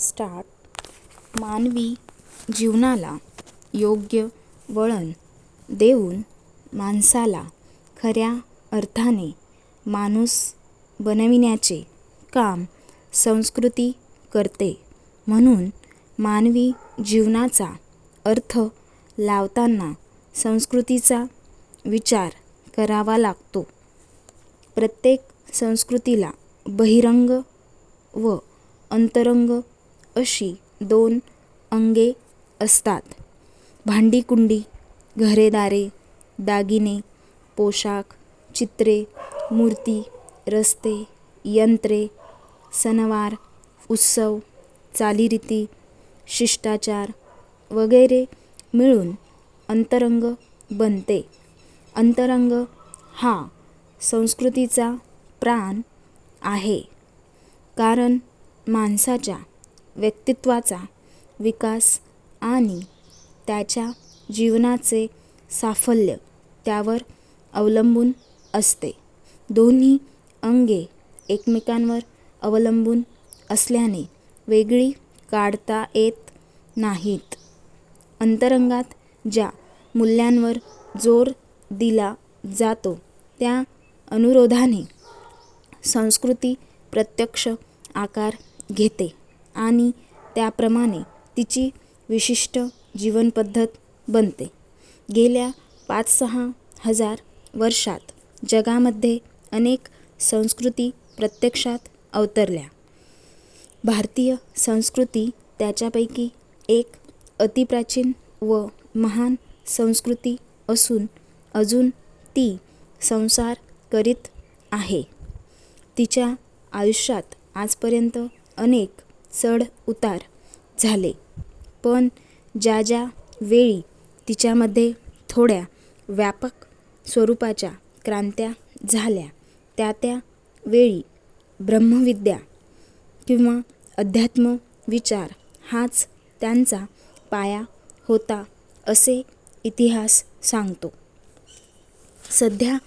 Start. मानवी जीवनाला योग्य वळण देऊन माणसाला खऱ्या अर्थाने माणूस बनविण्याचे काम संस्कृती करते. म्हणून मानवी जीवनाचा अर्थ लावताना संस्कृतीचा विचार करावा लागतो. प्रत्येक संस्कृतीला बहिरंग व अंतरंग अशी दोन अंगे असतात. भांडी-कुंडी, घरेदारे, दागिने, पोशाख, चित्रे, मूर्ती, रस्ते, यंत्रे, सणवार, उत्सव, चालीरीती, शिष्टाचार वगैरे मिळून अंतरंग बनते. अंतरंग हा संस्कृतीचा प्राण आहे, कारण माणसाच्या व्यक्तित्वाचा विकास आणि त्याच्या जीवनाचे साफल्य त्यावर अवलंबून असते. दोन्ही अंगे एकमेकांवर अवलंबून असल्याने वेगळी काढता येत नाहीत. अंतरंगात ज्या मूल्यांवर जोर दिला जातो त्या अनुरोधाने संस्कृती प्रत्यक्ष आकार घेते आणि त्याप्रमाणे तिची विशिष्ट जीवनपद्धत बनते. गेल्या 5-6 हजार वर्षात जगामध्ये अनेक संस्कृती प्रत्यक्षात अवतरल्या. भारतीय संस्कृती त्याच्यापैकी एक अतिप्राचीन व महान संस्कृती असून अजून ती संसार करीत आहे. तिच्या आयुष्यात आजपर्यंत अनेक चढ-उतार झाले, पण ज्या ज्या वेळी तिच्यामध्ये थोड्या व्यापक स्वरूपाच्या क्रांत्या झाल्या त्या त्या वेळी ब्रह्मविद्या किंवा अध्यात्म विचार हाच त्यांचा पाया होता असे इतिहास सांगतो. सध्या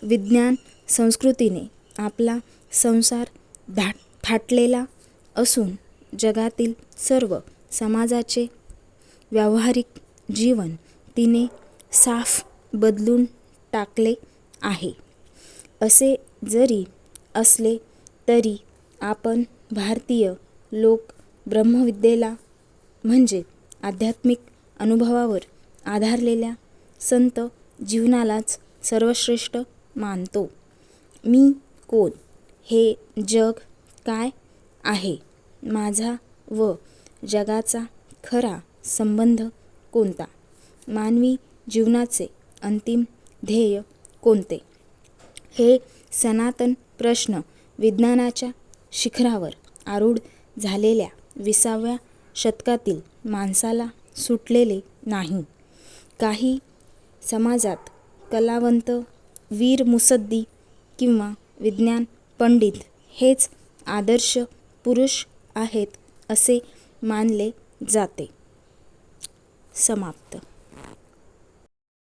विज्ञान संस्कृतीने आपला संसार थाटलेला असून जगातील सर्व समाजाचे व्यावहारिक जीवन तिने साफ बदलून टाकले आहे. असे जरी असले तरी आपण भारतीय लोक ब्रह्मविद्येला म्हणजे आध्यात्मिक अनुभवावर आधारलेल्या संत जीवनालाच सर्वश्रेष्ठ मानतो. मी कोण? हे जग काय आहे? माझा व जगाचा खरा संबंध कोणता? मानवी जीवनाचे अंतिम ध्येय कोणते? हे सनातन प्रश्न विज्ञानाच्या शिखरावर आरूढ झालेल्या 20व्या शतकातील माणसाला सुटलेले नाही. काही समाजात कलावंत, वीर मुत्सद्दी किंवा विज्ञान पंडित हेच आदर्श पुरुष आहेत असे मानले जाते. समाप्त.